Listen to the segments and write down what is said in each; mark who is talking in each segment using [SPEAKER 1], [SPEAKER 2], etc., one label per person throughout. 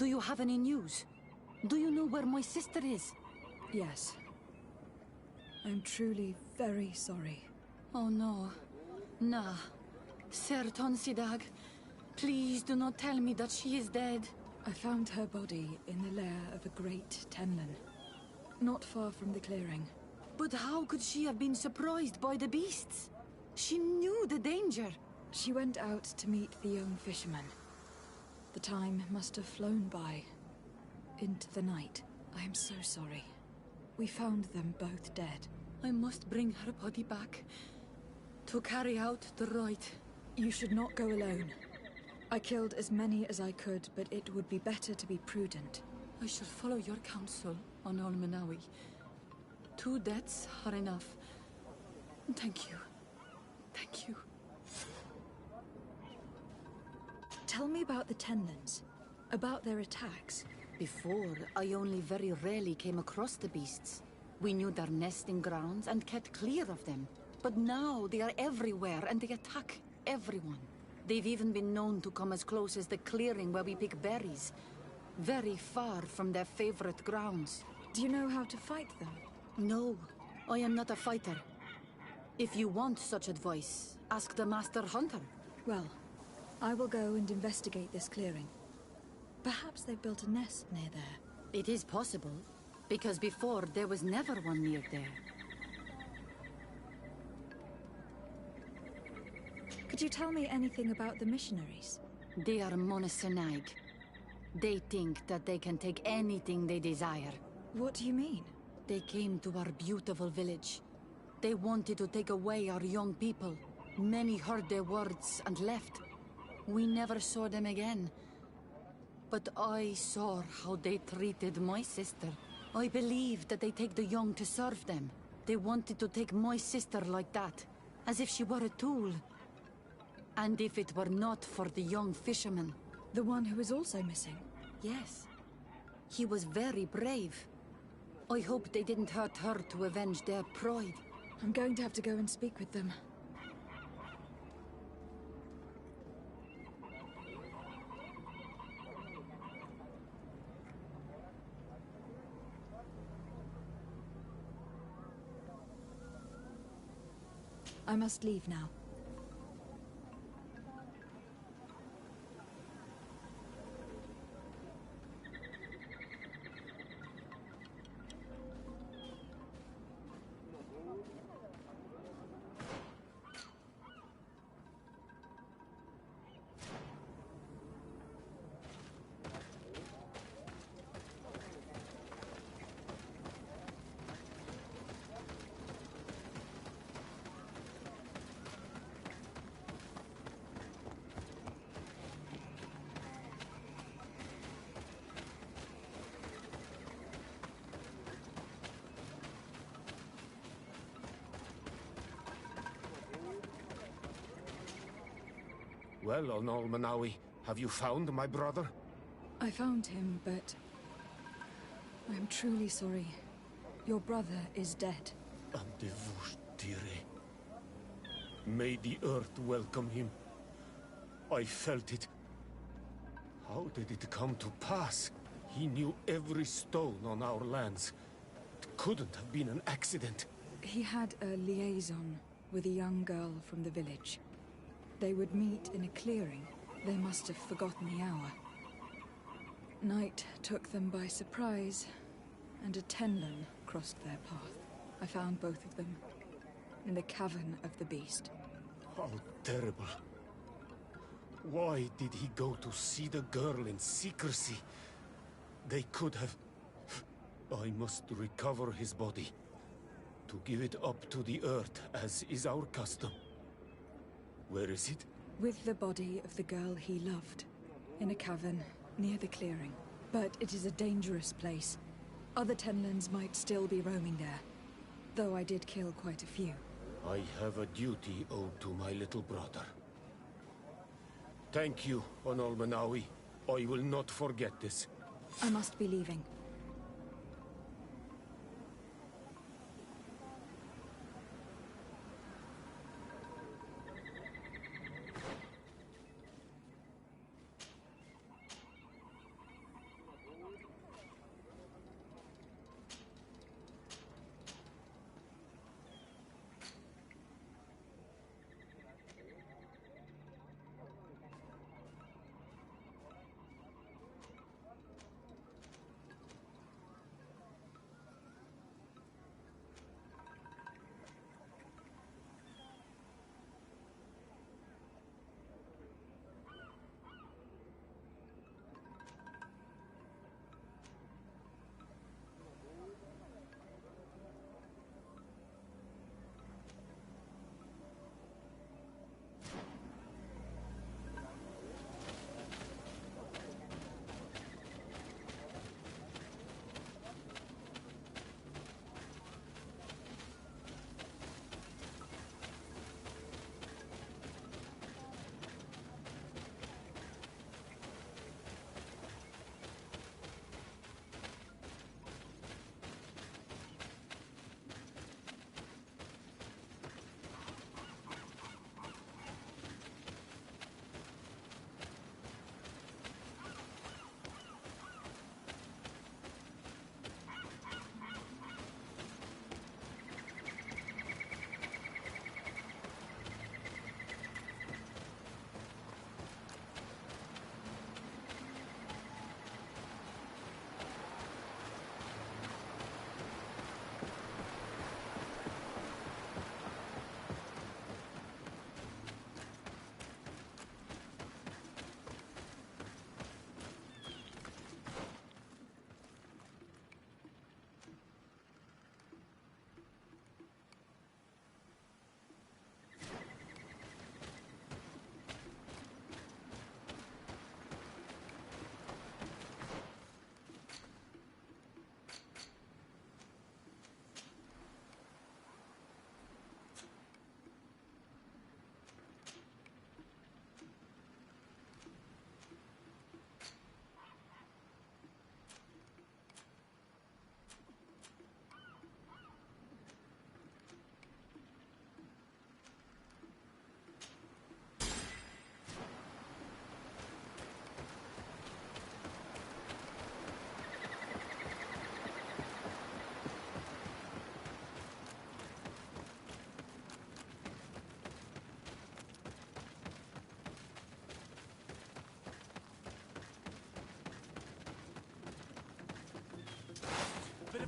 [SPEAKER 1] Do you have any news? Do you know where my sister is?
[SPEAKER 2] Yes. I'm truly very sorry.
[SPEAKER 1] Oh no. Nah. Ser Tonsidag, please do not tell me that she is dead.
[SPEAKER 2] I found her body in the lair of a great Tenlin, not far from the clearing.
[SPEAKER 1] But how could she have been surprised by the beasts? She knew the danger.
[SPEAKER 2] She went out to meet the young fisherman. The time must have flown by, into the night. I am so sorry. We found them both dead.
[SPEAKER 1] I must bring her body back, to carry out the rite.
[SPEAKER 2] You should not go alone. I killed as many as I could, but it would be better to be prudent.
[SPEAKER 1] I shall follow your counsel on Olmenawi. 2 deaths are enough. Thank you. Thank you.
[SPEAKER 2] Tell me about the Tenlins, about their attacks.
[SPEAKER 1] Before, I only very rarely came across the beasts. We knew their nesting grounds and kept clear of them. But now they are everywhere and they attack everyone. They've even been known to come as close as the clearing where we pick berries. Very far from their favorite grounds.
[SPEAKER 2] Do you know how to fight them?
[SPEAKER 1] No, I am not a fighter. If you want such advice, ask the Master Hunter.
[SPEAKER 2] Well, I will go and investigate this clearing. Perhaps they've built a nest near there.
[SPEAKER 1] It is possible, because before there was never one near there.
[SPEAKER 2] Could you tell me anything about the missionaries?
[SPEAKER 1] They are monosynaig. They think that they can take anything they desire.
[SPEAKER 2] What do you mean?
[SPEAKER 1] They came to our beautiful village. They wanted to take away our young people. Many heard their words and left. We never saw them again. But I saw how they treated my sister. I believe that they take the young to serve them. They wanted to take my sister like that, as if she were a tool. And if it were not for the young fisherman...
[SPEAKER 2] The one who is also missing?
[SPEAKER 1] Yes. He was very brave. I hope they didn't hurt her to avenge their pride.
[SPEAKER 2] I'm going to have to go and speak with them. I must leave now.
[SPEAKER 3] Well, Onol Manawi, have you found my brother?
[SPEAKER 2] I found him, but... I am truly sorry. Your brother is dead.
[SPEAKER 3] Andevush Dire. May the earth welcome him. I felt it. How did it come to pass? He knew every stone on our lands. It couldn't have been an accident.
[SPEAKER 2] He had a liaison with a young girl from the village. They would meet in a clearing. They must have forgotten the hour. Night took them by surprise, and a Tenlin crossed their path. I found both of them in the cavern of the beast.
[SPEAKER 3] How terrible. Why did he go to see the girl in secrecy? They could have... I must recover his body, to give it up to the earth, as is our custom. Where is it?
[SPEAKER 2] With the body of the girl he loved, in a cavern near the clearing. But it is a dangerous place. Other Tenlins might still be roaming there, though I did kill quite a few.
[SPEAKER 3] I have a duty owed to my little brother. Thank you, Onol Manawi. I will not forget this.
[SPEAKER 2] I must be leaving.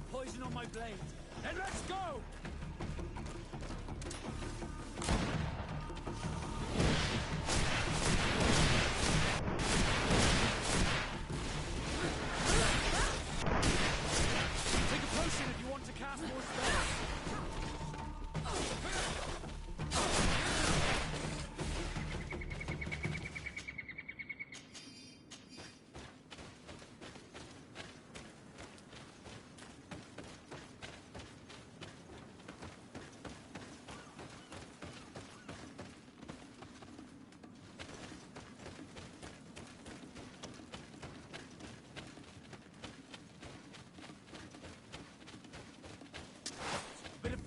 [SPEAKER 4] of poison on my blade. Then let's go! Take a potion if you want to cast more spells.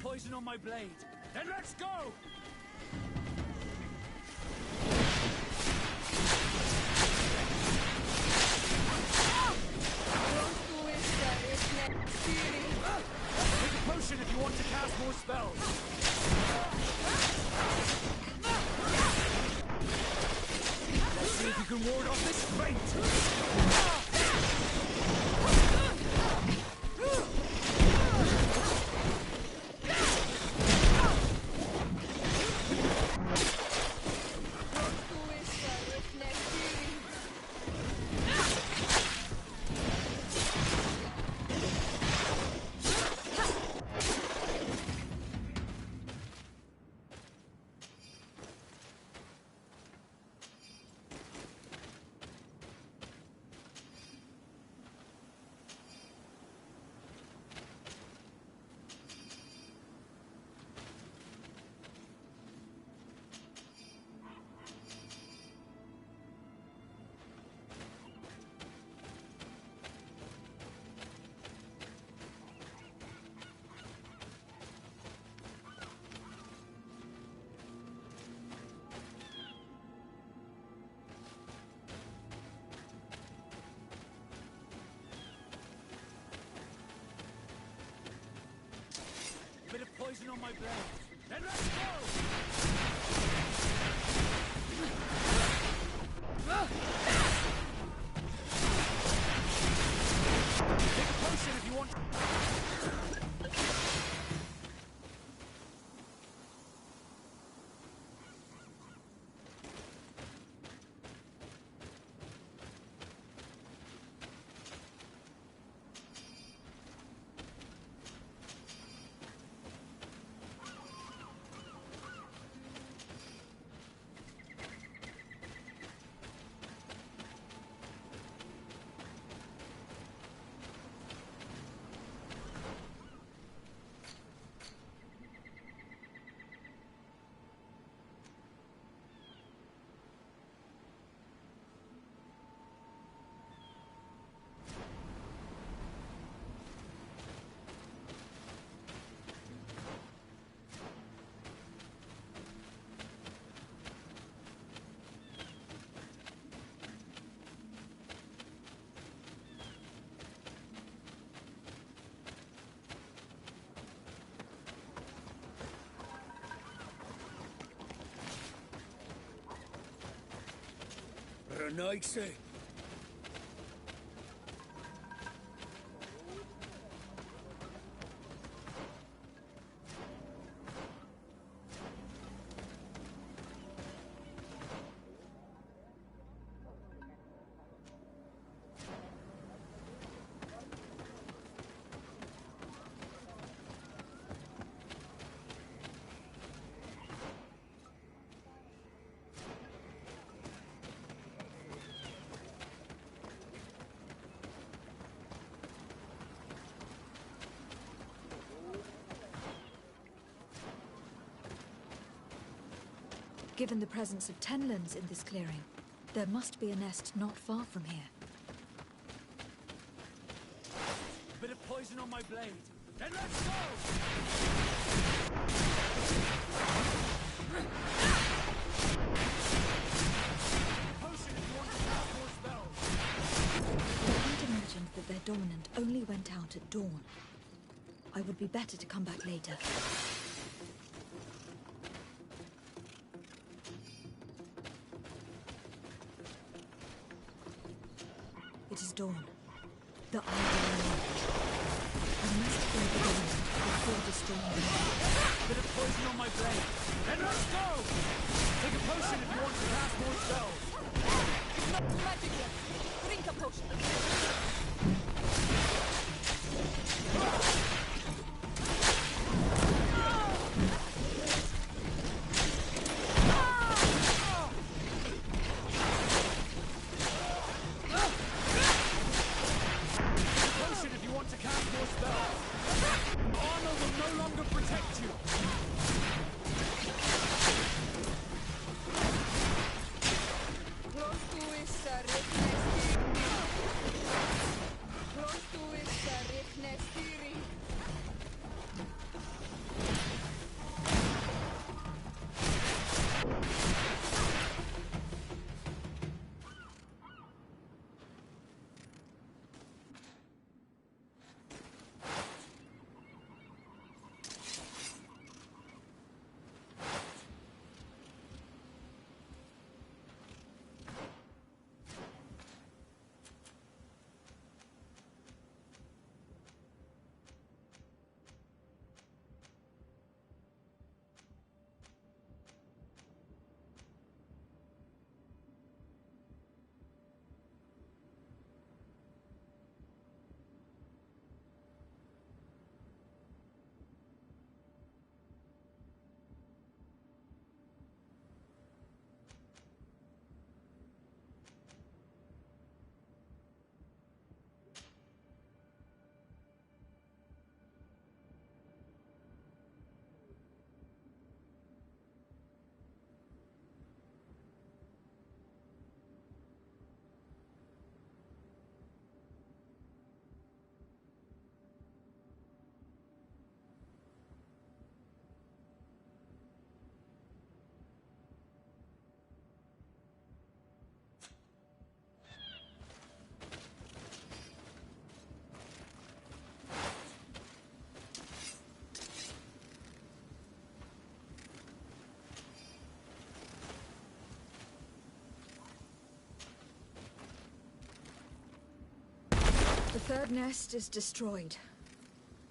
[SPEAKER 4] Poison on my blade. Then let's go! Take a potion if you want to cast more spells. Let's see if you can ward off this fate. Bit of poison on my blade. Then let's go! Take a potion if you want. Nice.
[SPEAKER 2] Given the presence of tenlands in this clearing, there must be a nest not far from here.
[SPEAKER 4] A bit of poison on my blade. Then let's go! Potion if you want to cast more spells.
[SPEAKER 2] The hunter mentioned that their dominant only went out at dawn. I would be better to come back later. It is dawn. The hour of light. I must before destroying them.
[SPEAKER 4] Bit of poison on my blade. Then let's go! Take a potion if you want to cast more spells.
[SPEAKER 1] It's not magic yet. Drink a potion.
[SPEAKER 2] The third nest is destroyed.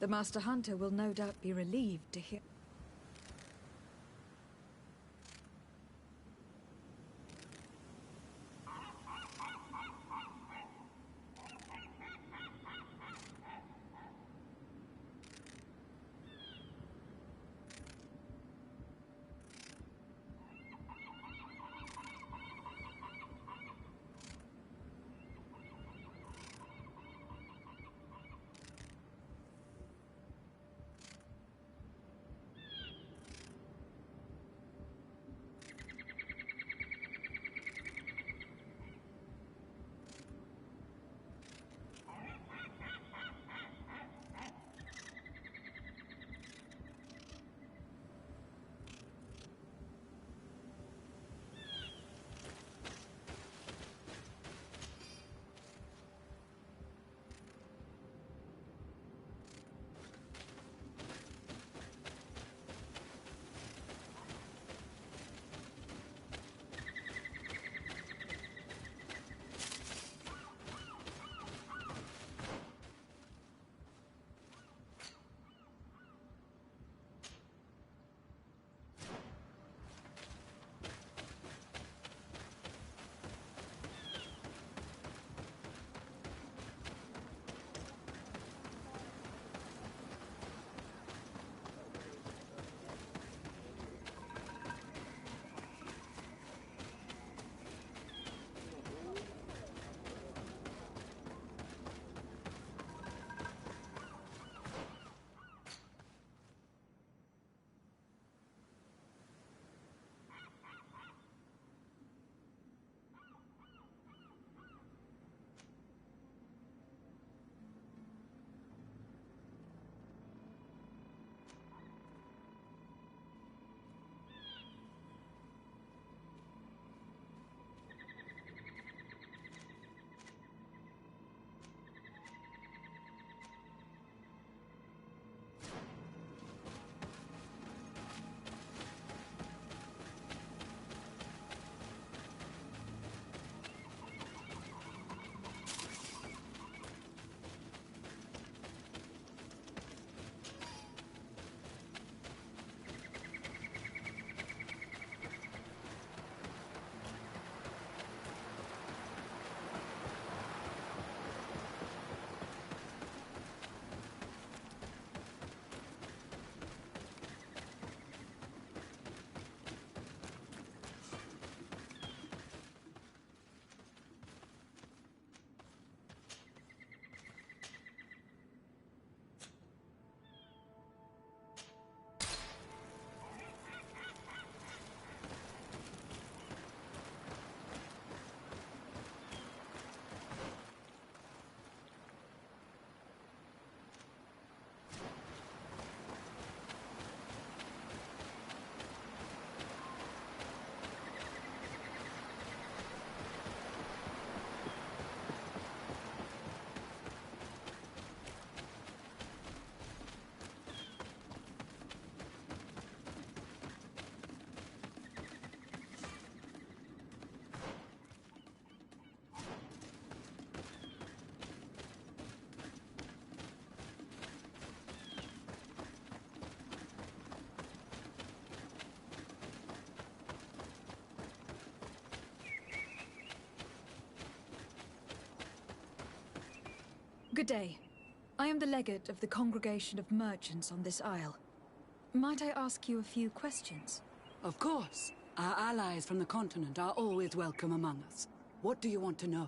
[SPEAKER 2] The Master Hunter will no doubt be relieved to hear... Good day. I am the legate of the Congregation of Merchants on this isle. Might I ask you a few questions?
[SPEAKER 5] Of course. Our allies from the continent are always welcome among us. What do you want to know?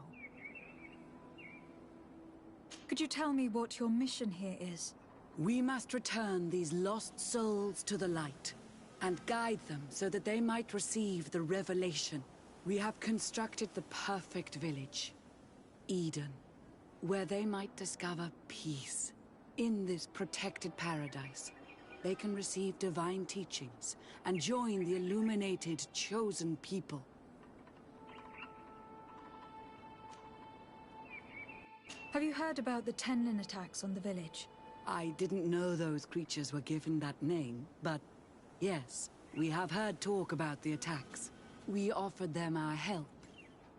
[SPEAKER 2] Could you tell me what your mission here is?
[SPEAKER 5] We must return these lost souls to the light, and guide them so that they might receive the revelation. We have constructed the perfect village, Eden, where they might discover peace. In this protected paradise, they can receive divine teachings and join the illuminated, chosen people.
[SPEAKER 2] Have you heard about the Tenlin attacks on the village?
[SPEAKER 5] I didn't know those creatures were given that name, but yes, we have heard talk about the attacks. We offered them our help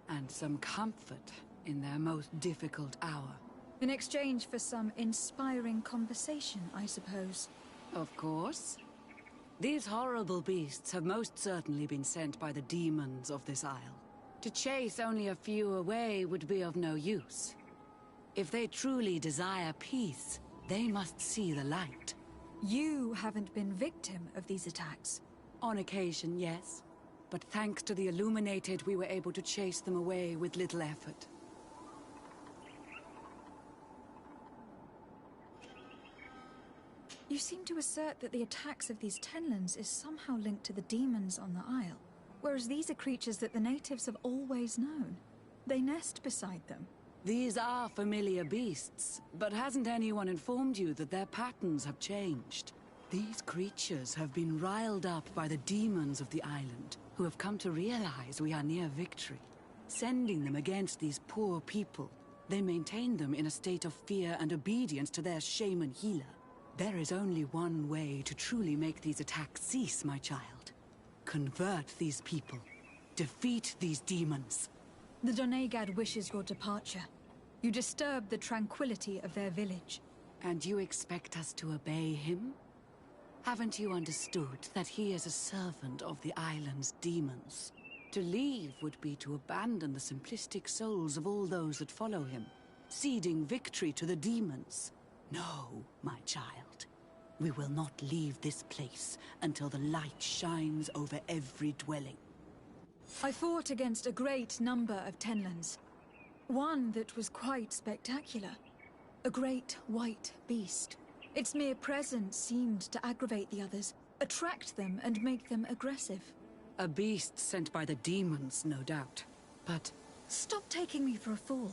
[SPEAKER 5] and some comfort in their most difficult hour.
[SPEAKER 2] In exchange for some inspiring conversation, I suppose.
[SPEAKER 5] Of course. These horrible beasts have most certainly been sent by the demons of this isle. To chase only a few away would be of no use. If they truly desire peace, they must see the light.
[SPEAKER 2] You haven't been victim of these attacks.
[SPEAKER 5] On occasion, yes. But thanks to the Illuminated, we were able to chase them away with little effort.
[SPEAKER 2] You seem to assert that the attacks of these Tenlins is somehow linked to the demons on the isle, whereas these are creatures that the natives have always known. They nest beside them.
[SPEAKER 5] These are familiar beasts, but hasn't anyone informed you that their patterns have changed? These creatures have been riled up by the demons of the island, who have come to realize we are near victory. Sending them against these poor people, they maintain them in a state of fear and obedience to their shaman healer. There is only one way to truly make these attacks cease, my child. Convert these people. Defeat these demons.
[SPEAKER 2] The Donegad wishes your departure. You disturb the tranquility of their village.
[SPEAKER 5] And you expect us to obey him? Haven't you understood that he is a servant of the island's demons? To leave would be to abandon the simplistic souls of all those that follow him, ceding victory to the demons. No, my child. We will not leave this place until the light shines over every dwelling.
[SPEAKER 2] I fought against a great number of Tenlins. One that was quite spectacular. A great white beast. Its mere presence seemed to aggravate the others, attract them and make them aggressive.
[SPEAKER 5] A beast sent by the demons, no doubt. But
[SPEAKER 2] stop taking me for a fool.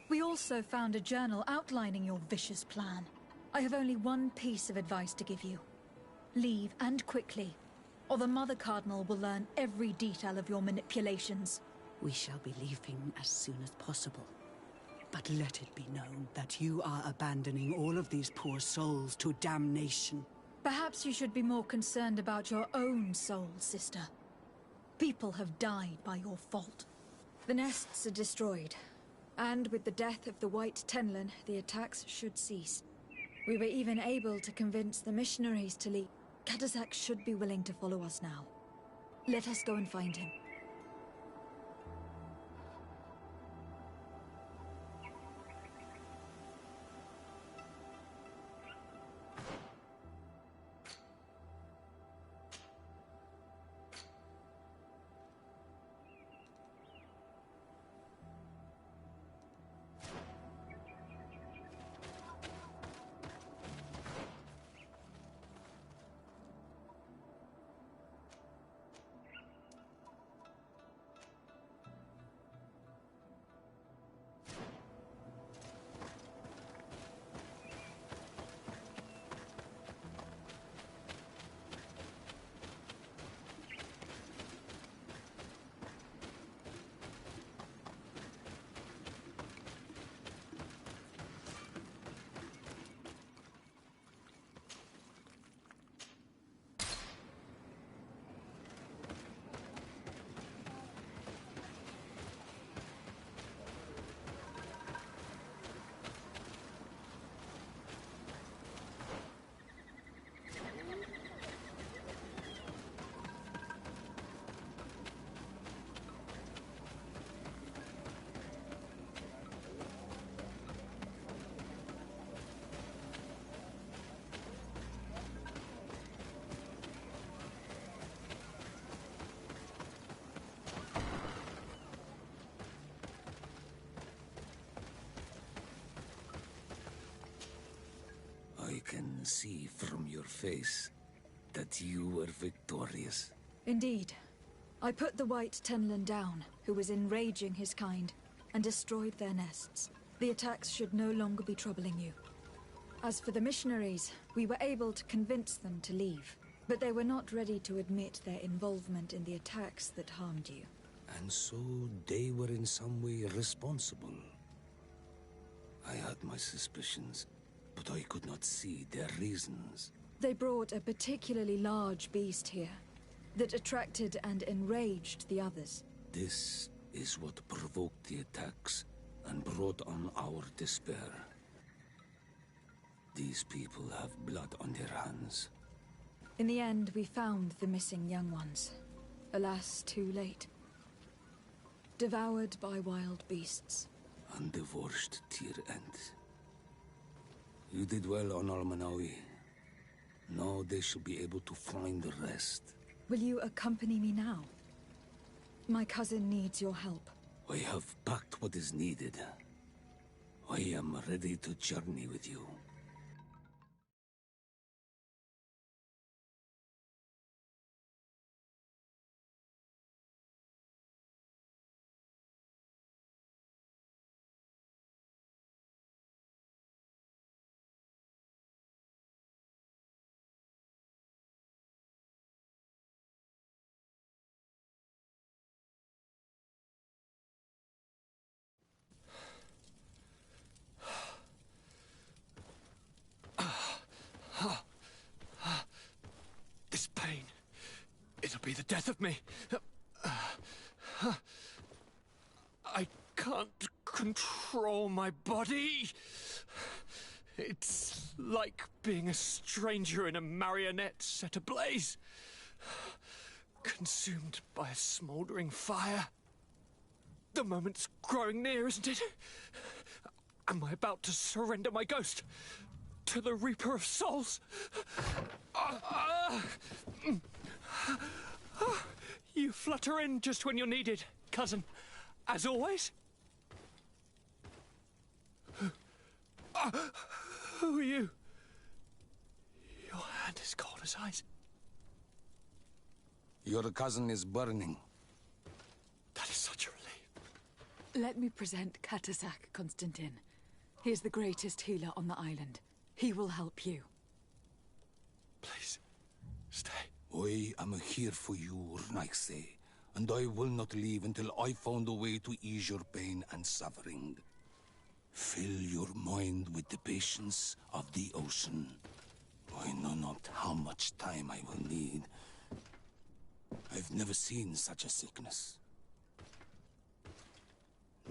[SPEAKER 2] We also found a journal outlining your vicious plan. I have only one piece of advice to give you. Leave, and quickly, or the Mother Cardinal will learn every detail of your manipulations.
[SPEAKER 5] We shall be leaving as soon as possible. But let it be known that you are abandoning all of these poor souls to damnation.
[SPEAKER 2] Perhaps you should be more concerned about your own soul, sister. People have died by your fault. The nests are destroyed. And with the death of the White Tenlin, the attacks should cease. We were even able to convince the missionaries to leave. Kadazak should be willing to follow us now. Let us go and find him.
[SPEAKER 6] can see from your face that you were victorious.
[SPEAKER 2] Indeed. I put the White Tenlin down, who was enraging his kind, and destroyed their nests. The attacks should no longer be troubling you. As for the missionaries, we were able to convince them to leave, but they were not ready to admit their involvement in the attacks that harmed you.
[SPEAKER 6] And so they were in some way responsible. I had my suspicions, but I could not see their reasons.
[SPEAKER 2] They brought a particularly large beast here that attracted and enraged the others.
[SPEAKER 6] This is what provoked the attacks and brought on our despair. These people have blood on their hands.
[SPEAKER 2] In the end, we found the missing young ones. Alas, too late. Devoured by wild beasts.
[SPEAKER 6] And divorced to your end. You did well on Almanawi. Now they should be able to find the rest.
[SPEAKER 2] Will you accompany me now? My cousin needs your help.
[SPEAKER 6] I have packed what is needed. I am ready to journey with you.
[SPEAKER 4] This pain, it'll be the death of me. I can't control my body. It's like being a stranger in a marionette set ablaze. Consumed by a smouldering fire. The moment's growing near, isn't it? Am I about to surrender my ghost to the Reaper of Souls? You flutter in just when you're needed, cousin. As always. Who are you? Your hand is cold as ice.
[SPEAKER 6] Your cousin is burning.
[SPEAKER 4] That is such a relief.
[SPEAKER 1] Let me present Katasak, Constantin. He is the greatest healer on the island. He will help you.
[SPEAKER 4] Please, stay.
[SPEAKER 6] I am here for you, Naikse, and I will not leave until I found a way to ease your pain and suffering. Fill your mind with the patience of the ocean. I know not how much time I will need. I've never seen such a sickness.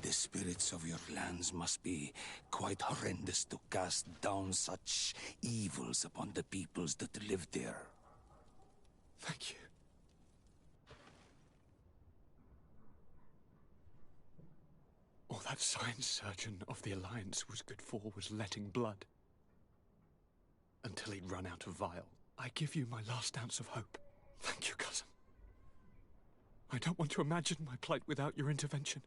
[SPEAKER 6] The spirits of your lands must be quite horrendous to cast down such evils upon the peoples that live there.
[SPEAKER 4] Thank you. All that science surgeon of the Alliance was good for was letting blood. Until he'd run out of vial. I give you my last ounce of hope. Thank you, cousin. I don't want to imagine my plight without your intervention.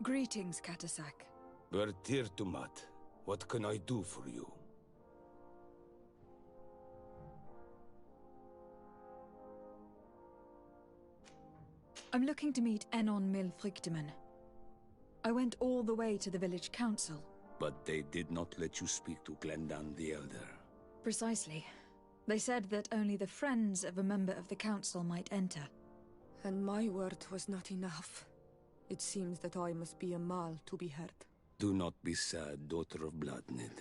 [SPEAKER 2] Greetings, Katasak.
[SPEAKER 6] Bertir Tumat, what can I do for you?
[SPEAKER 2] I'm looking to meet Enon Milfrichteman. I went all the way to the village council.
[SPEAKER 6] But they did not let you speak to Glendan the Elder.
[SPEAKER 2] Precisely. They said that only the friends of a member of the council might enter.
[SPEAKER 7] And my word was not enough. It seems that I must be a Mal to be heard.
[SPEAKER 6] Do not be sad, daughter of Bloodnid.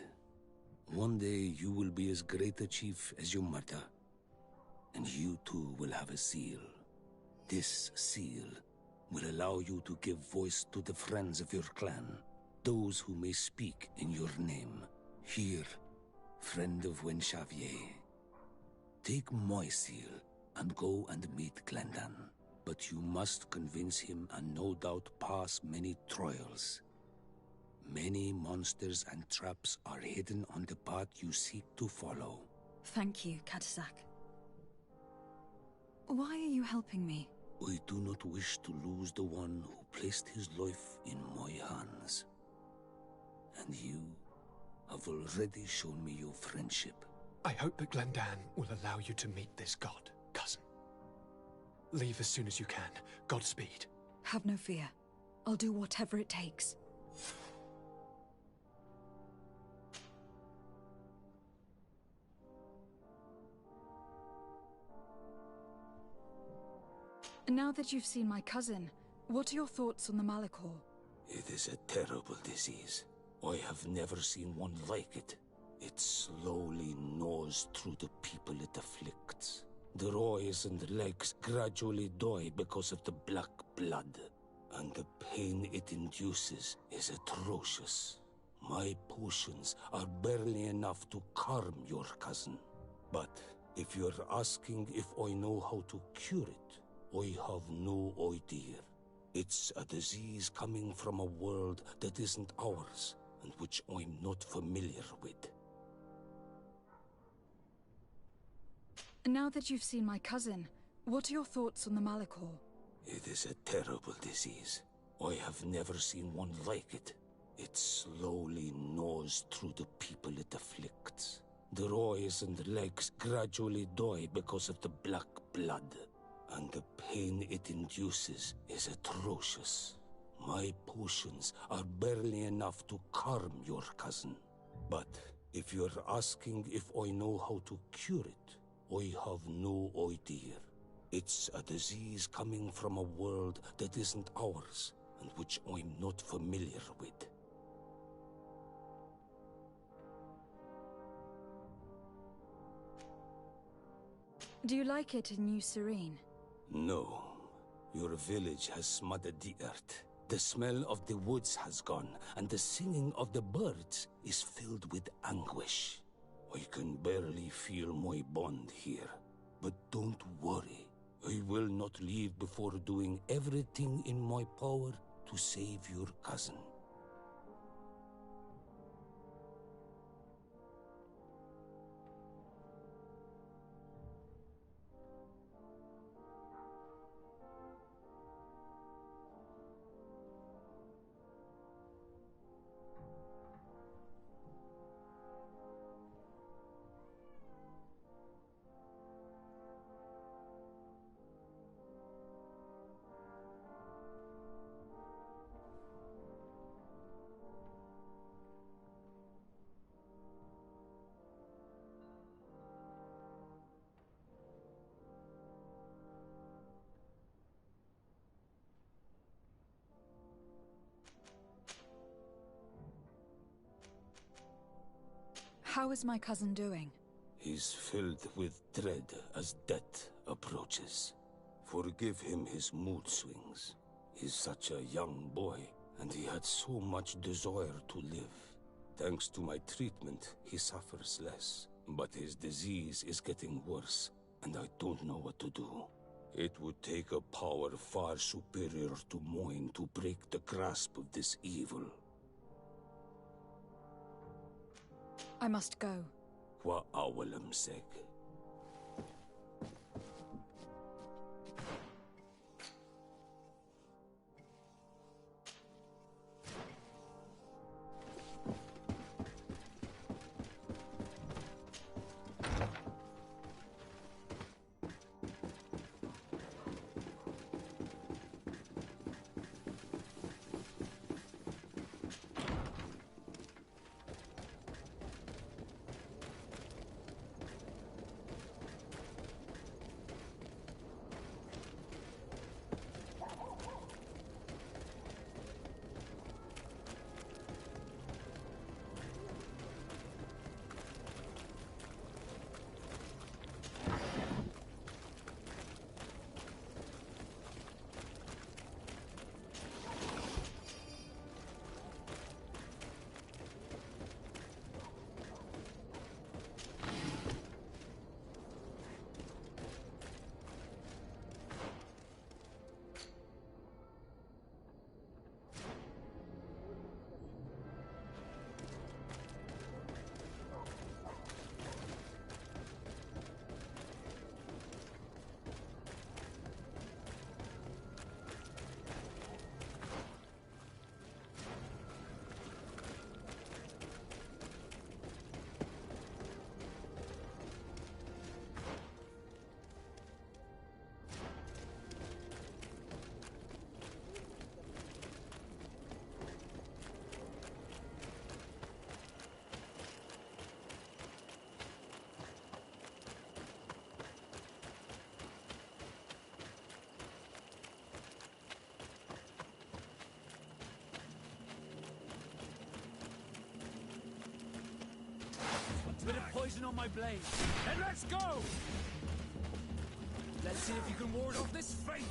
[SPEAKER 6] One day you will be as great a chief as your mother. And you too will have a seal. This seal will allow you to give voice to the friends of your clan, those who may speak in your name. Here, friend of Wenxavier. Take my seal and go and meet Glendan. But you must convince him and no doubt pass many trials. Many monsters and traps are hidden on the path you seek to follow.
[SPEAKER 2] Thank you, Katasak. Why are you helping me?
[SPEAKER 6] I do not wish to lose the one who placed his life in my hands. And you have already shown me your friendship.
[SPEAKER 4] I hope that Glendan will allow you to meet this god, cousin. Leave as soon as you can. Godspeed.
[SPEAKER 2] Have no fear. I'll do whatever it takes. Now that you've seen my cousin, what are your thoughts on the Malachor?
[SPEAKER 6] It is a terrible disease. I have never seen one like it. It slowly gnaws through the people it afflicts. Their eyes and legs gradually die because of the black blood. And the pain it induces is atrocious. My potions are barely enough to calm your cousin. But if you're asking if I know how to cure it, I have no idea. It's a disease coming from a world that isn't ours, and which I'm not familiar with.
[SPEAKER 2] Now that you've seen my cousin, what are your thoughts on the Malachor?
[SPEAKER 6] It is a terrible disease. I have never seen one like it. It slowly gnaws through the people it afflicts. Their eyes and legs gradually die because of the black blood. And the pain it induces is atrocious. My potions are barely enough to calm your cousin. But if you're asking if I know how to cure it, I have no idea. It's a disease coming from a world that isn't ours, and which I'm not familiar with.
[SPEAKER 2] Do you like it in New Serene?
[SPEAKER 6] No. Your village has smothered the earth. The smell of the woods has gone, and the singing of the birds is filled with anguish. I can barely feel my bond here. But don't worry. I will not leave before doing everything in my power to save your cousin.
[SPEAKER 2] How is my cousin doing?
[SPEAKER 6] He's filled with dread as death approaches. Forgive him his mood swings. He's such a young boy, and he had so much desire to live. Thanks to my treatment, he suffers less. But his disease is getting worse, and I don't know what to do. It would take a power far superior to mine to break the grasp of this evil.
[SPEAKER 2] I must go.
[SPEAKER 6] Wa awalam seg.
[SPEAKER 4] Bit of poison on my blade. Then let's go! Let's see if you can ward off this fate.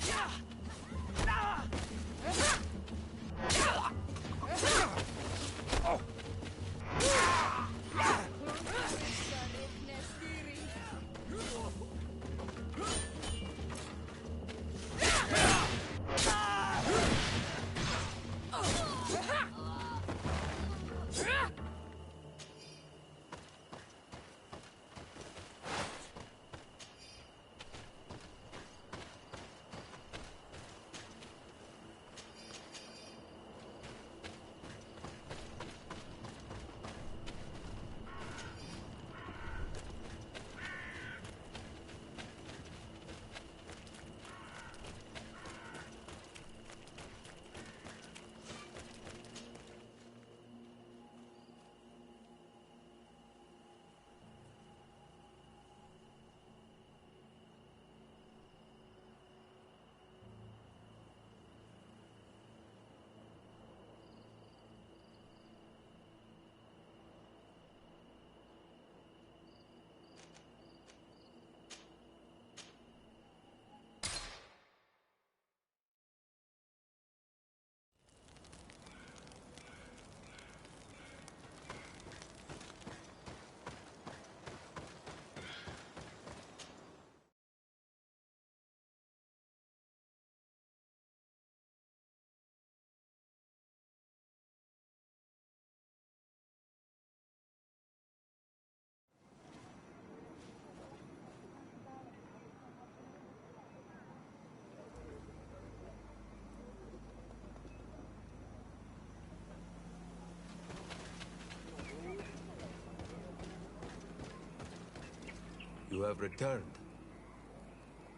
[SPEAKER 8] You have returned.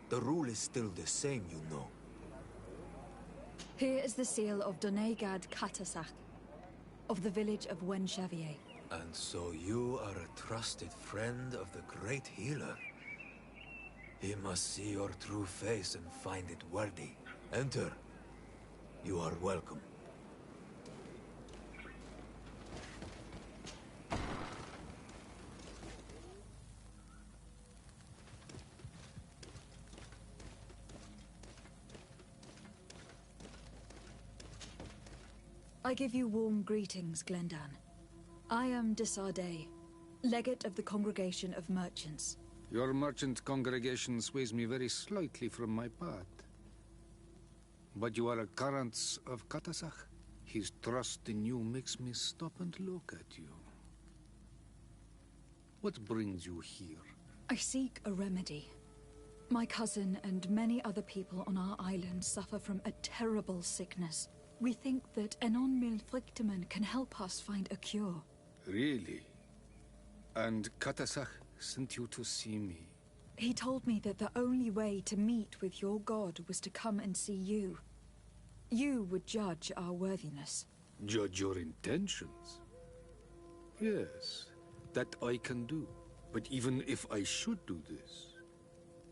[SPEAKER 8] The rule is still the same, you know.
[SPEAKER 2] Here is the seal of Donegad Katasach, of the village of Wenchavier.
[SPEAKER 8] And so you are a trusted friend of the great healer. He must see your true face and find it worthy. Enter. You are welcome.
[SPEAKER 2] I give you warm greetings, Glendan. I am Desardet, legate of the Congregation of Merchants.
[SPEAKER 6] Your merchant congregation sways me very slightly from my path. But you are a current of Katasach. His trust in you makes me stop and look at you. What brings you here?
[SPEAKER 2] I seek a remedy. My cousin and many other people on our island suffer from a terrible sickness. We think that Enon Milfrictiman can help us find a cure.
[SPEAKER 6] Really? And Katasach sent you to see me?
[SPEAKER 2] He told me that the only way to meet with your god was to come and see you. You would judge our worthiness.
[SPEAKER 6] Judge your intentions? Yes, that I can do. But even if I should do this,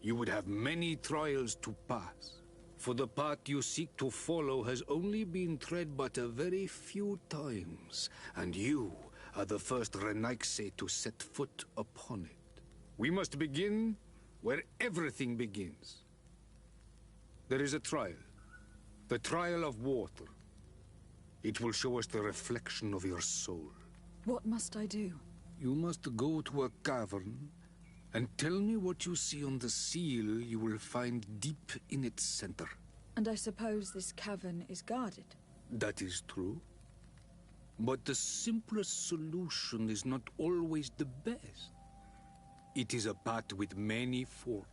[SPEAKER 6] you would have many trials to pass. For the path you seek to follow has only been tread but a very few times, and you are the first Renaigse to set foot upon it. We must begin where everything begins. There is a trial. The trial of water. It will show us the reflection of your soul.
[SPEAKER 2] What must I do?
[SPEAKER 6] You must go to a cavern and tell me what you see on the seal you will find deep in its center.
[SPEAKER 2] And I suppose this cavern is guarded?
[SPEAKER 6] That is true. But the simplest solution is not always the best. It is a path with many forks.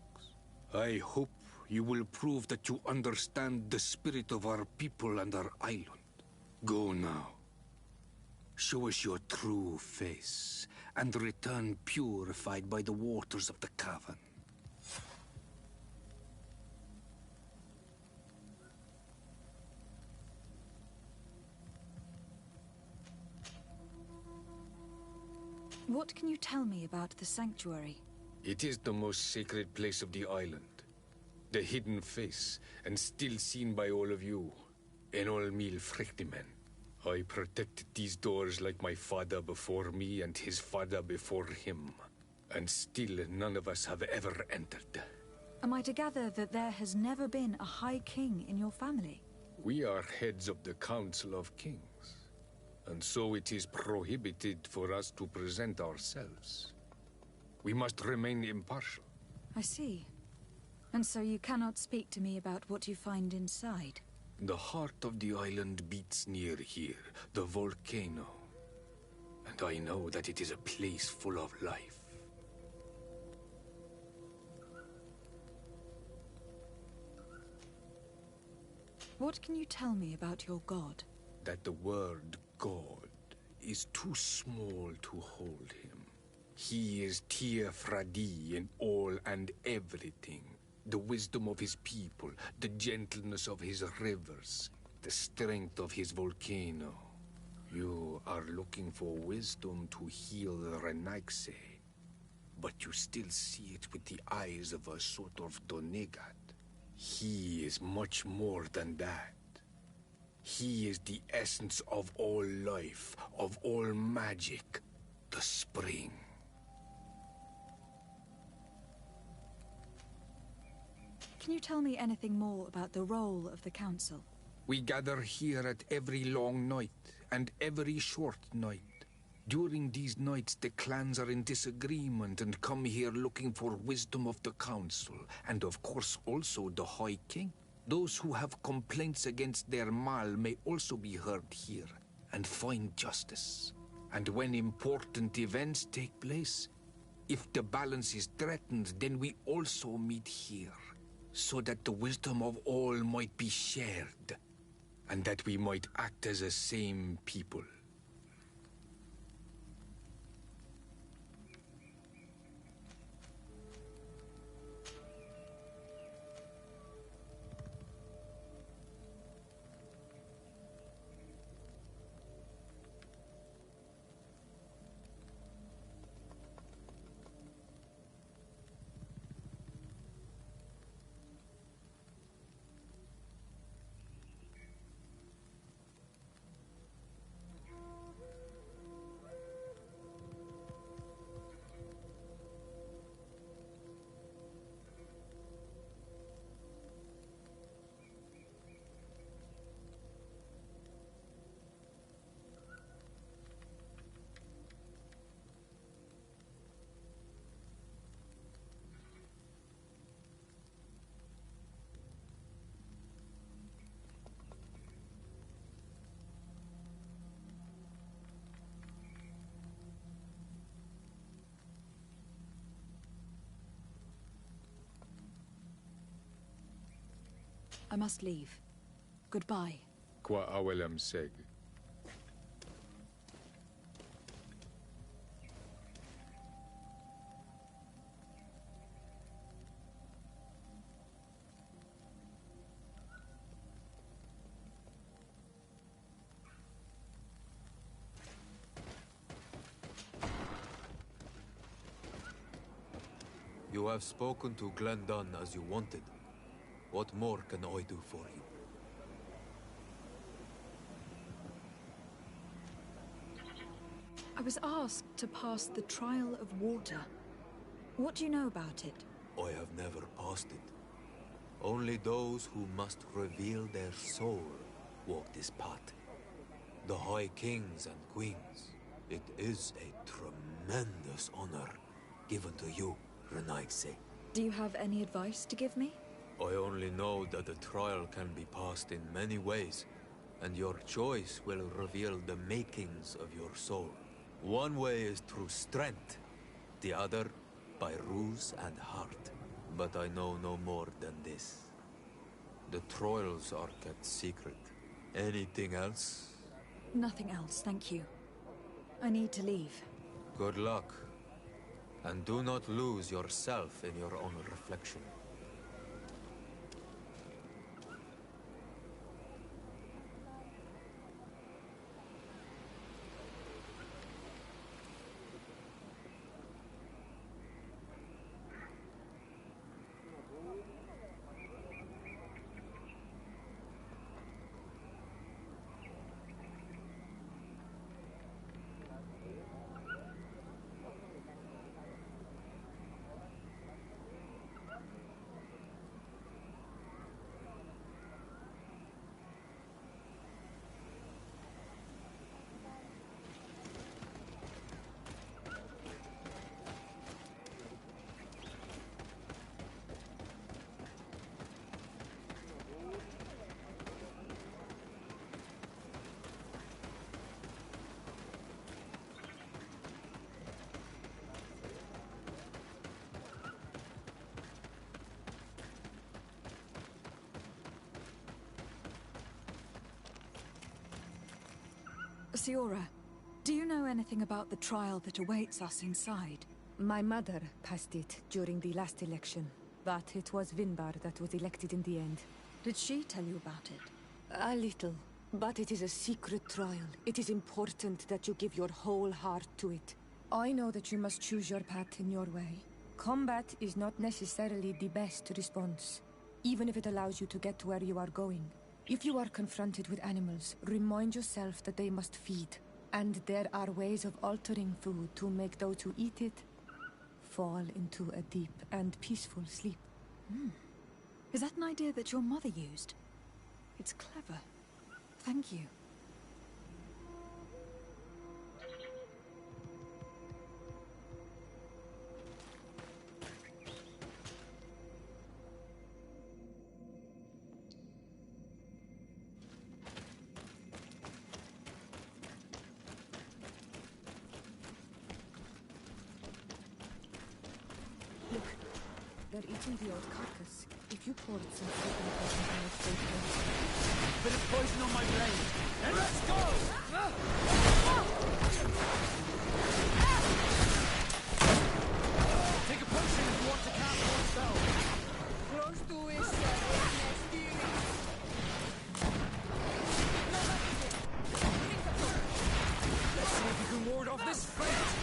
[SPEAKER 6] I hope you will prove that you understand the spirit of our people and our island. Go now. Show us your true face, and return purified by the waters of the cavern.
[SPEAKER 2] What can you tell me about the sanctuary?
[SPEAKER 6] It is the most sacred place of the island. The hidden face, and still seen by all of you, Enol Mil Frechtimen.
[SPEAKER 3] I protected these doors like my father before me and his father before him. And still none of us have ever entered.
[SPEAKER 2] Am I to gather that there has never been a High King in your family?
[SPEAKER 3] We are heads of the Council of Kings. And so it is prohibited for us to present ourselves. We must remain impartial.
[SPEAKER 2] I see. And so you cannot speak to me about what you find inside?
[SPEAKER 3] The heart of the island beats near here, the volcano. And I know that it is a place full of life.
[SPEAKER 2] What can you tell me about your god?
[SPEAKER 3] That the word God is too small to hold him. He is Tir Fradi in all and everything. The wisdom of his people, the gentleness of his rivers, the strength of his volcano. You are looking for wisdom to heal the Renaigse, but you still see it with the eyes of a sort of Donegat. He is much more than that. He is the essence of all life, of all magic, the spring.
[SPEAKER 2] Can you tell me anything more about the role of the Council?
[SPEAKER 3] We gather here at every long night and every short night. During these nights, the clans are in disagreement and come here looking for wisdom of the Council, and of course also the High King. Those who have complaints against their Mal may also be heard here and find justice. And when important events take place, if the balance is threatened, then we also meet here, so that the wisdom of all might be shared, and that we might act as a same people.
[SPEAKER 2] I must leave. Goodbye.
[SPEAKER 3] Qua awelam seg.
[SPEAKER 8] You have spoken to Glendon as you wanted. What more can I do for you?
[SPEAKER 2] I was asked to pass the trial of water. What do you know about it?
[SPEAKER 8] I have never passed it. Only those who must reveal their soul walk this path. The High Kings and Queens. It is a tremendous honor given to you, Renaigse.
[SPEAKER 2] Do you have any advice to give me?
[SPEAKER 8] I only know that the trial can be passed in many ways, and your choice will reveal the makings of your soul. One way is through strength, the other by ruse and heart. But I know no more than this. The trials are kept secret. Anything else?
[SPEAKER 2] Nothing else, thank you. I need to leave.
[SPEAKER 8] Good luck. And do not lose yourself in your own reflection.
[SPEAKER 2] Siora, do you know anything about the trial that awaits us inside?
[SPEAKER 7] My mother passed it during the last election, but it was Vinbar that was elected in the end.
[SPEAKER 2] Did she tell you about it?
[SPEAKER 7] A little, but it is a secret trial. It is important that you give your whole heart to it. I know that you must choose your path in your way. Combat is not necessarily the best response, even if it allows you to get to where you are going. If you are confronted with animals, remind yourself that they must feed, and there are ways of altering food to make those who eat it fall into a deep and peaceful sleep.
[SPEAKER 2] Is that an idea that your mother used? It's clever. Thank you.
[SPEAKER 7] Look, they're eating the old carcass. If you poured some sleeping potion on your throat,
[SPEAKER 9] Bit of poison on my blade. And let's go! Take a potion if you want to cast one spell.
[SPEAKER 7] close to it,
[SPEAKER 4] Let's see if you can ward off this fate.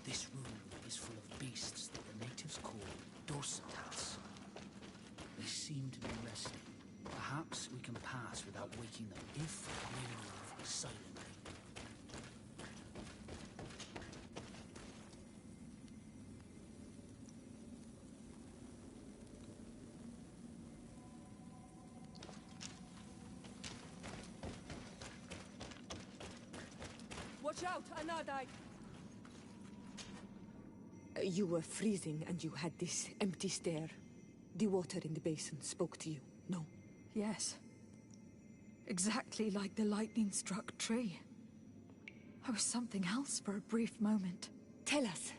[SPEAKER 9] This room is full of beasts that the natives call dorsitats. They seem to be resting. Perhaps we can pass without waking them if we move silently.
[SPEAKER 7] Watch out, Anadai! You were freezing and you had this empty stare. The water in the basin spoke to you, no?
[SPEAKER 2] Yes. Exactly like the lightning-struck tree. I was something else for a brief moment.
[SPEAKER 7] Tell us.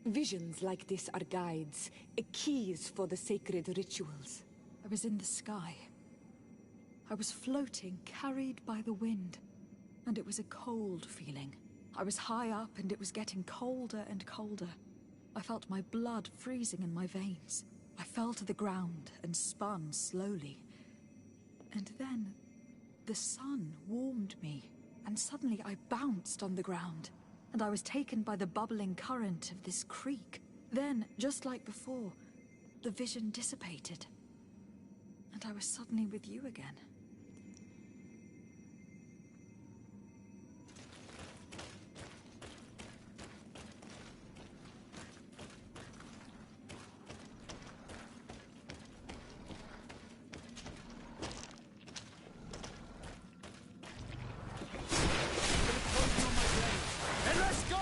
[SPEAKER 7] Visions like this are guides, keys for the sacred rituals.
[SPEAKER 2] I was in the sky. I was floating, carried by the wind. And it was a cold feeling. I was high up and it was getting colder and colder. I felt my blood freezing in my veins. I fell to the ground and spun slowly. And then, the sun warmed me, and suddenly I bounced on the ground, and I was taken by the bubbling current of this creek. Then, just like before, the vision dissipated, and I was suddenly with you again.
[SPEAKER 9] And let's go!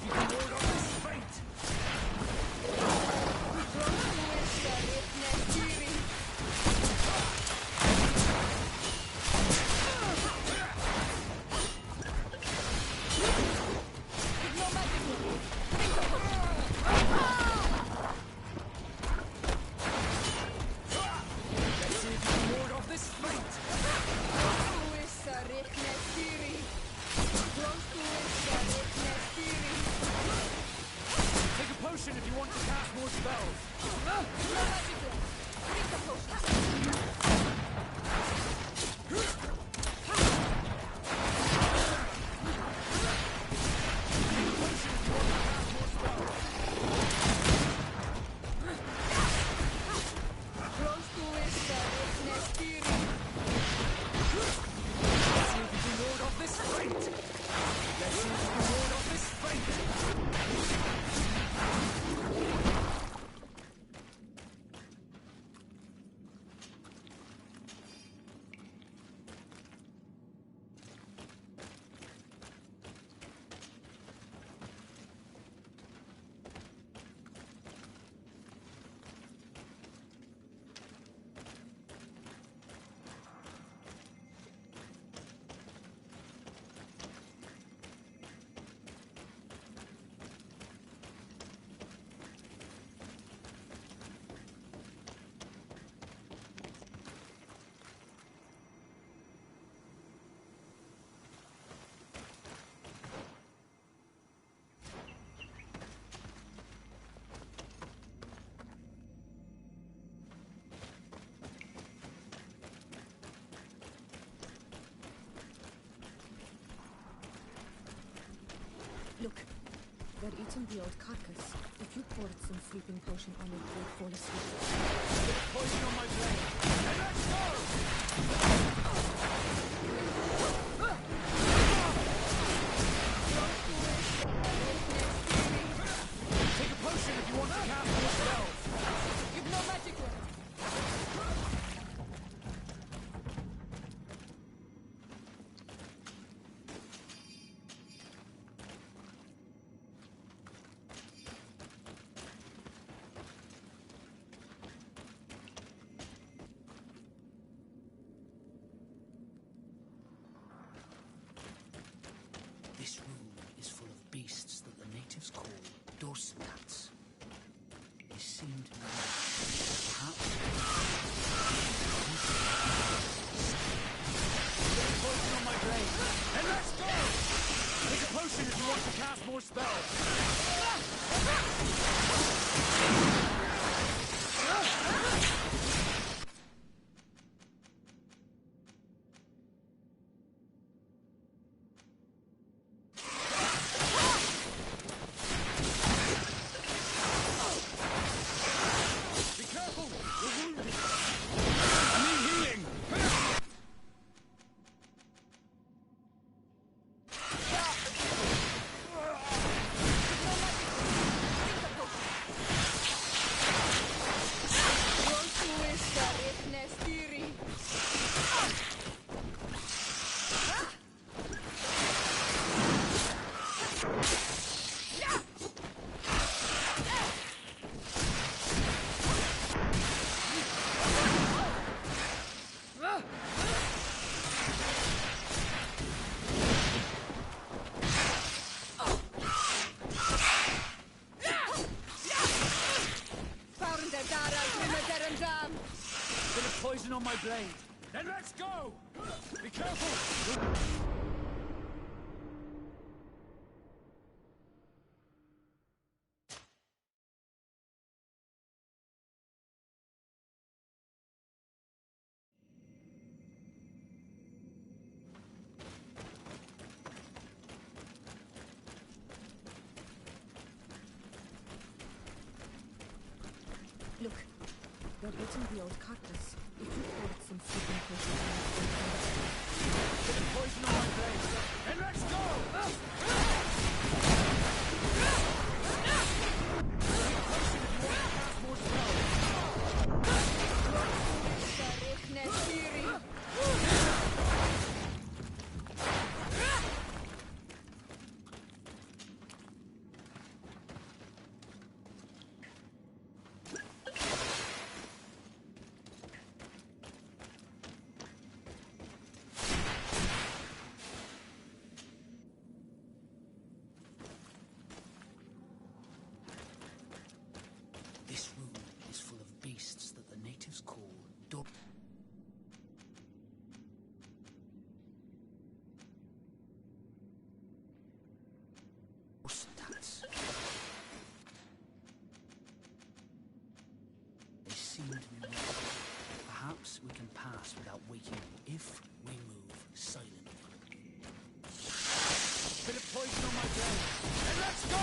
[SPEAKER 4] you can ward off this fate! If you want to cast more spells.
[SPEAKER 7] Look, they're eating the old carcass. If you poured some sleeping potion on it, they'd fall asleep.
[SPEAKER 4] There's poison on my blade. And let's go! Take a potion if you want to cast more spells.
[SPEAKER 7] You've no magic word.
[SPEAKER 9] This room is full of beasts that the natives call dorsats. They seem to be perhaps
[SPEAKER 4] There's poison on my blade. And let's go! Take a potion if you want to cast more spells. Bit of poison on my blade. Then let's go! Be careful!
[SPEAKER 7] Look, they're eating the old carcass. If you poured some sleeping potion on it,
[SPEAKER 4] Bit of poison on my blade. Then let's go! brain. And let's go!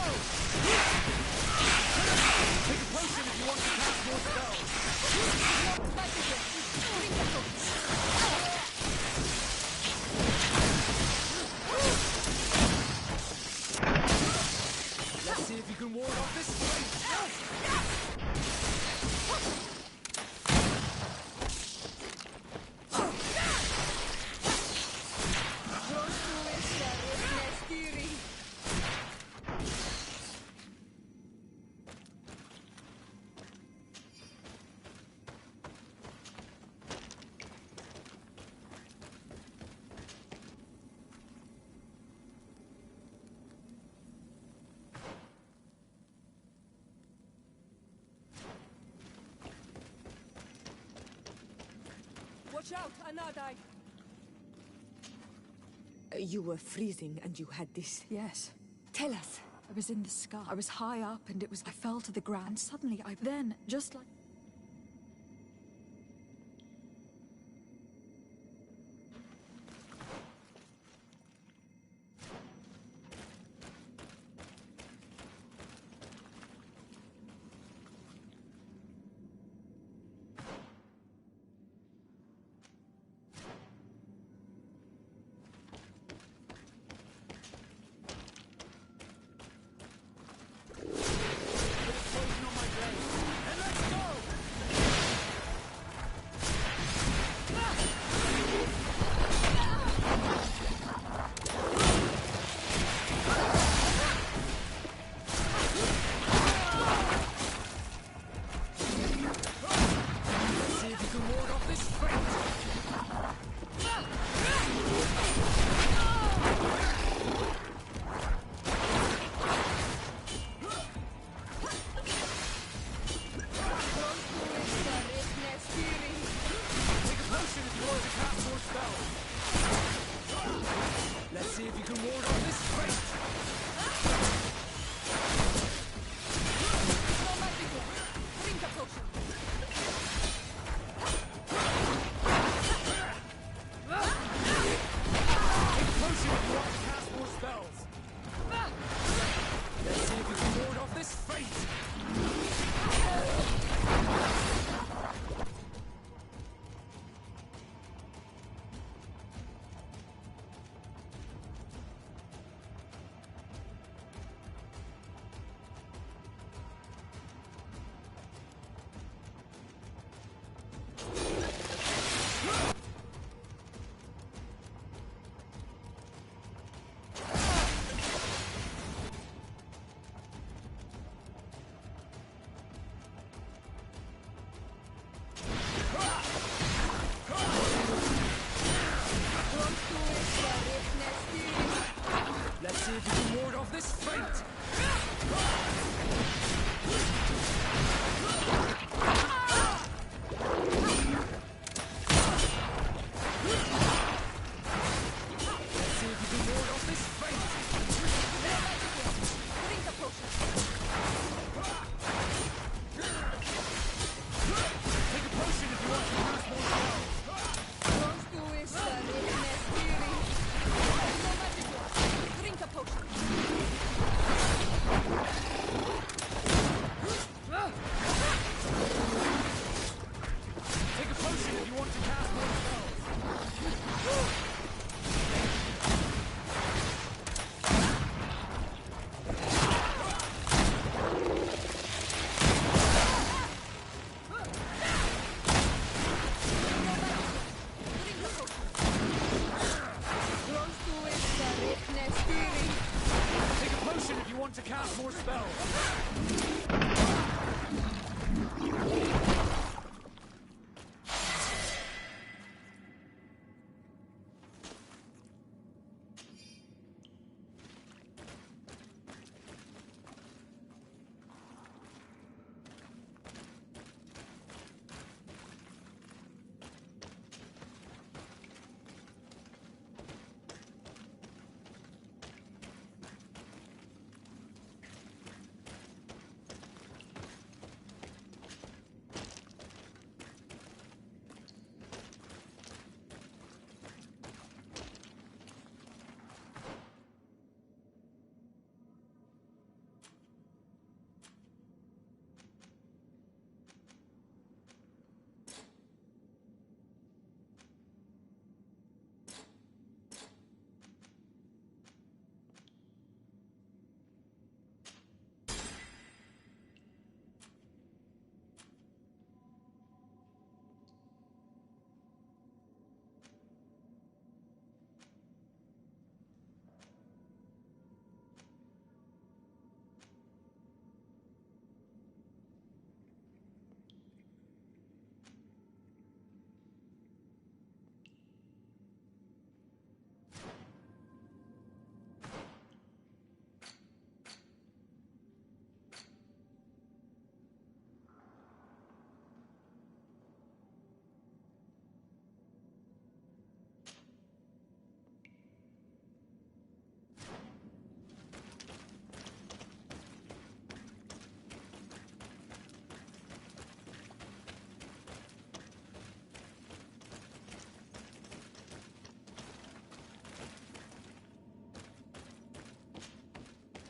[SPEAKER 4] Take a potion if you want to cast more spells. Let's see if you can ward off this flame.
[SPEAKER 7] Watch out, Anadai! You were freezing and you had this.
[SPEAKER 2] Yes.
[SPEAKER 7] Tell us.
[SPEAKER 2] I was in the sky. I was high up and I fell to the ground. And suddenly then, just like...
[SPEAKER 4] Let's see if you can ward off this fate! Let's see if you can ward off this fate!
[SPEAKER 7] Drink the potion.
[SPEAKER 4] Take a potion if you want to cast more spells!
[SPEAKER 7] Don't do it, son. No magic words. Drink a potion.
[SPEAKER 4] Take a potion if you want to cast more spells! Take a potion if you want to cast more spells!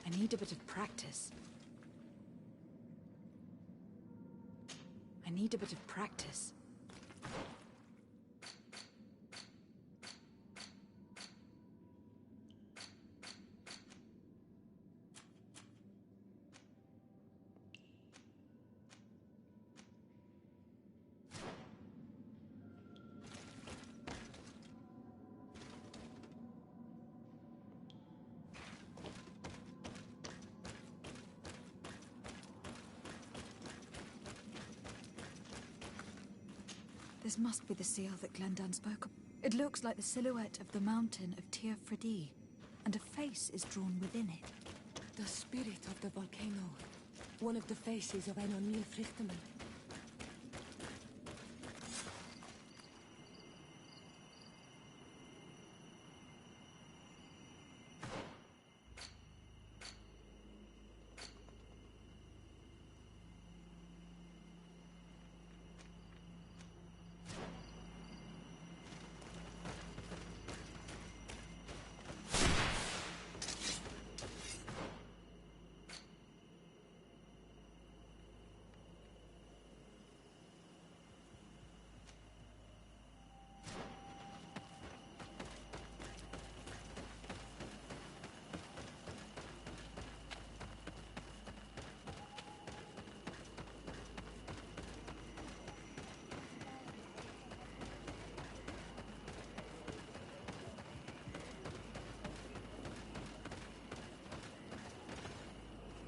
[SPEAKER 2] I need a bit of practice. I need a bit of practice. This must be the seal that Glendan spoke of. It looks like the silhouette of the mountain of Tir Fredi, and a face is drawn within it.
[SPEAKER 7] The spirit of the volcano. One of the faces of Ein O'Neill Frichterman.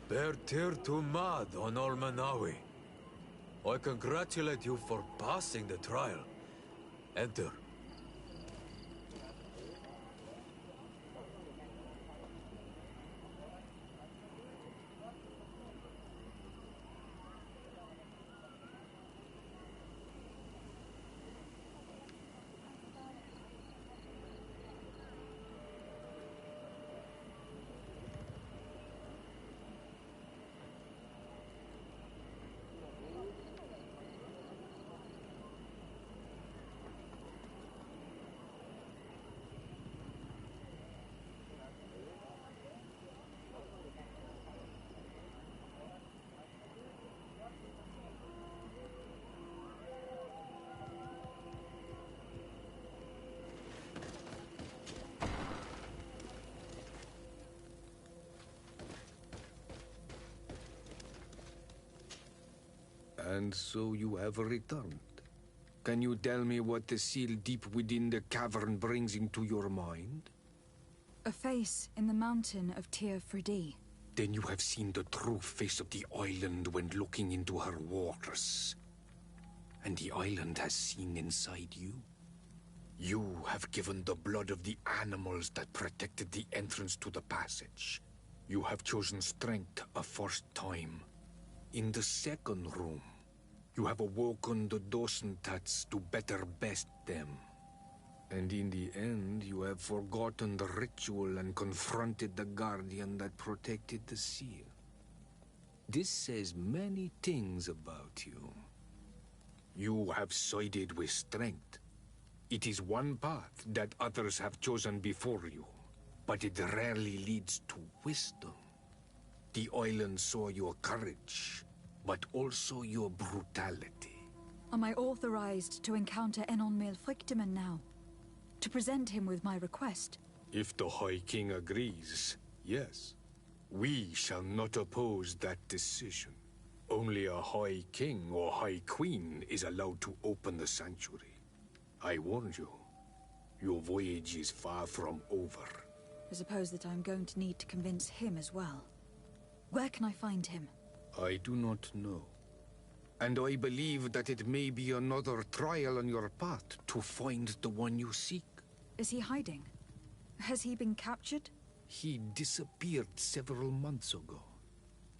[SPEAKER 8] Bear tir to mad on Olmanawi. I congratulate you for passing the trial. Enter.
[SPEAKER 6] And so you have returned. Can you tell me what the seal deep within the cavern brings into your mind?
[SPEAKER 2] A face in the mountain of Tir Fredi.
[SPEAKER 6] Then you have seen the true face of the island when looking into her waters. And the island has seen inside you. You have given the blood of the animals that protected the entrance to the passage. You have chosen strength a first time. In the second room, you have awoken the Dosentats to better best them. And in the end, you have forgotten the ritual and confronted the guardian that protected the seal. This says many things about you. You have sided with strength. It is one path that others have chosen before you, but it rarely leads to wisdom. The island saw your courage, but also your brutality.
[SPEAKER 2] Am I authorized to encounter Enon Mael Frichtemann now? To present him with my request?
[SPEAKER 6] If the High King agrees, yes. We shall not oppose that decision. Only a High King or High Queen is allowed to open the sanctuary. I warn you, your voyage is far from over.
[SPEAKER 2] I suppose that I'm going to need to convince him as well. Where can I find him?
[SPEAKER 6] I do not know. And I believe that it may be another trial on your path to find the one you seek.
[SPEAKER 2] Is he hiding? Has he been captured?
[SPEAKER 6] He disappeared several months ago.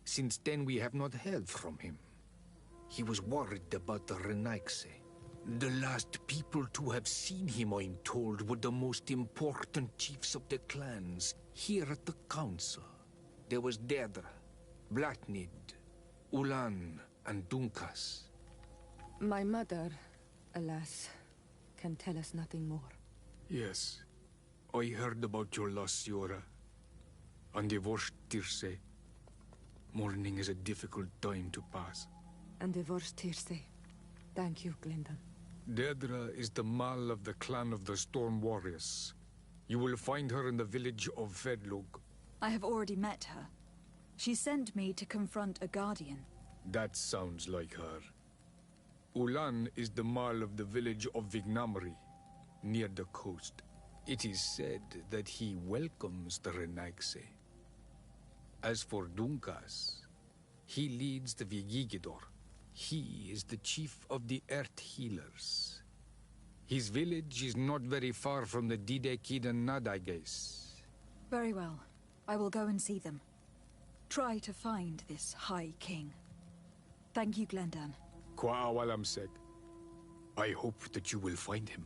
[SPEAKER 6] Since then, we have not heard from him. He was worried about the Renaigse. The last people to have seen him, I'm told, were the most important chiefs of the clans here at the council. There was Deirdre, Blatnid, Ulan, and Dunkas.
[SPEAKER 7] My mother, alas, can tell us nothing more.
[SPEAKER 6] Yes. I heard about your loss, Yora. And divorce, Tirce. Mourning is a difficult time to pass.
[SPEAKER 7] And divorce Tirce. Thank you, Glendan.
[SPEAKER 6] Dedra is the Mal of the clan of the Storm Warriors. You will find her in the village of Vedlug.
[SPEAKER 2] I have already met her. She sent me to confront a guardian.
[SPEAKER 6] That sounds like her. Ulan is the Mal of the village of Vignamri, near the coast. It is said that he welcomes the Renaigse. As for Dunkas, he leads the Vigigidor. He is the chief of the Earth Healers. His village is not very far from the Didekidan Nadages.
[SPEAKER 2] Very well. I will go and see them. Try to find this High King. Thank you, Glendan.
[SPEAKER 6] Kwa'awalamsek. I hope that you will find him.